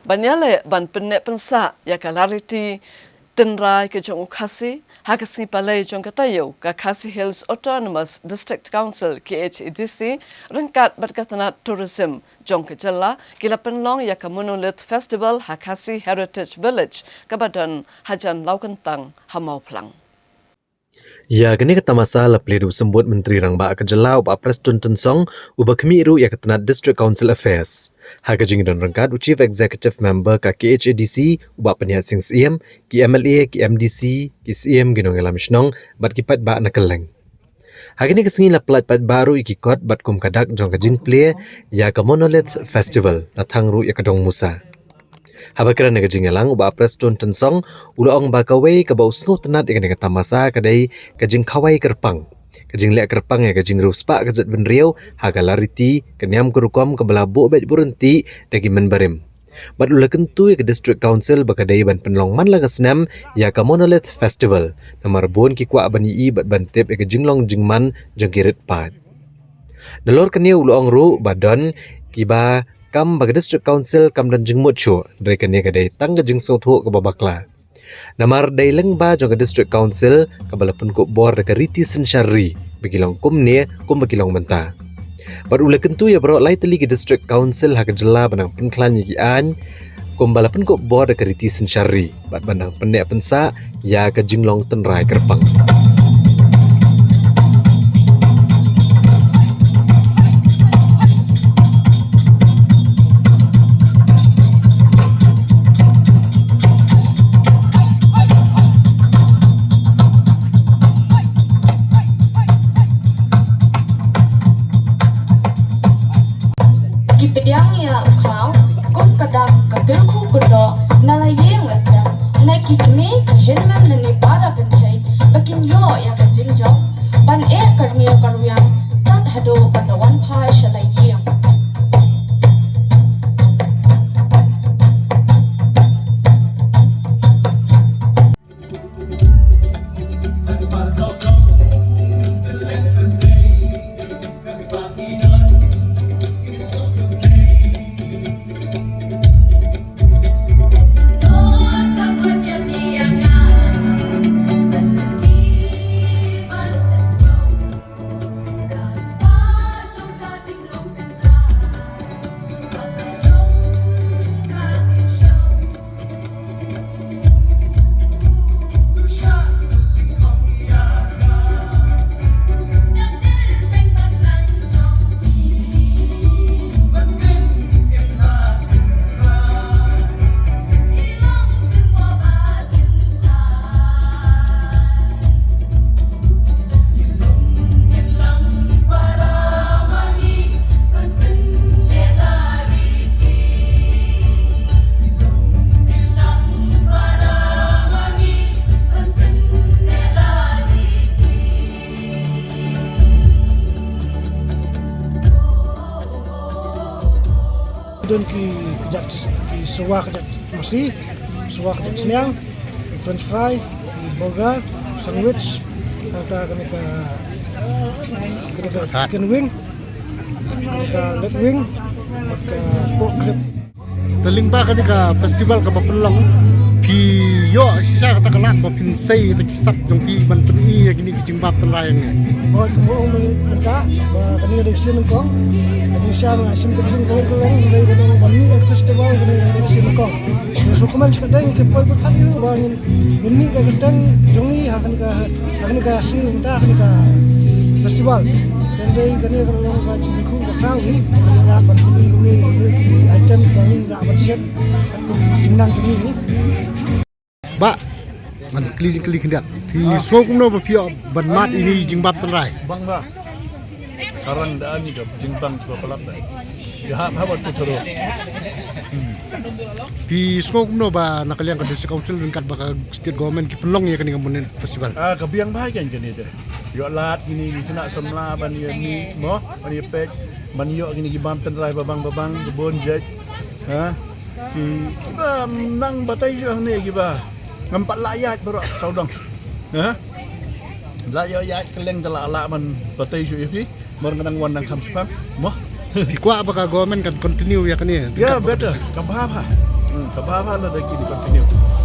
Banyale ban penne pensa ya kalariti tenrai ke jong ukasi hakasi palai jong katayo ka Khasi Hills Autonomous District Council KHDC rengkat berkatanat tourism jong kejala kila penlong ya ka Monolith Festival Hakasi Heritage Village kabadan Hajan Laukentang Hamau Plang. Ya, gini kata masalah pelidu sembut Menteri Rangba Kejala upa Preston Tensong uba kemiru ya ketenat District Council Affairs. Haga jing dan rengkat Chief Executive Member ka KHADC uba penyihat sing SIM, ki MLA, ki MDC, ki SIM ginong elam misnong bat kipat ba nakeleng. Haga ni kesengi la pelat pat baru ikikot bat kum kadak jong ka jing play ya ka Monolith Festival datang ru ya kadong Musa. Habakira naga jingalang uba Preston Tensong ulaong bakawai ka bau snow tenat ikan kata masa kadai kajing kawai kerpang. Kajing lek kerpang ya kajing ruspa kajat benriau haga lariti kenyam kerukom ke belabu bet berhenti dagi menbarim. Bat ula kentu ya ke District Council bakadai ban penlong man laga senam ya ka Monolith Festival. Nama rebun ki kwa bani i bat bantip ya kajing long jingman jengkirit pat. Nalor kenia ulaong ru badan kiba kam bagi District Council kam dan jeng mucho dari kenia kadai tangga jeng sotu ke babakla. Namar dai lengba jong ke District Council kabalapun kok bor dekat Riti Sensyari begilong kum ne kum begilong menta. Barula kentu ya bro lai teli ke District Council hak jela benang penklan yi an kum balapun kok bor dekat Riti Sensyari bat benang pendek pensa ya ke jinglong tenrai kerpang. Dan ki sewa kejat masih, sewa kejat seniang, French fry, burger, sandwich, kata kena chicken wing, kena leg wing, kena pork rib. Teling ba kena festival ke Bapelong, ki yo sisa kata kelat bapin say kata kisap jong ki ban peni gini kicing bap tenlayan ni. Oh, kau mereka, kena ada sini kong. Siapa asim kerja kau-kau dari bani festival dari sini kong. Sukuman sekadang kepoi bertani bangin ini kadang jongi akan ke asim entah akan ke festival. Dan dari kini kalau kaji buku bakal ni rapat ini item bangin rapat siap jenang jongi ni. Ba, man keli kendak. Di sukuman berpihak bermat ini jingbab tenrai. Bang ba. Karang daan ni dah jimbang sebab pelap dah. Ya, apa tu terus? Di semua kumno ba nakaliang ka District Council dengan ba state government ki penlong ya kani Monolith Festival. Kebiang bahagian kini dah. Yo lat gini kena semla ban ni mo, ban ni pek, ban yo gini gibam tenrai babang kebun jet. Ki kiba nang batai jo ni kiba. Ngampat layat berak saudang. Layat keleng telah ala man batai jo yapi. Merengkang wanang kamspan, mo. Kuat apakah government kan continue ya kan ni? Ya betul, kampah apa? Kabahan na daging continue.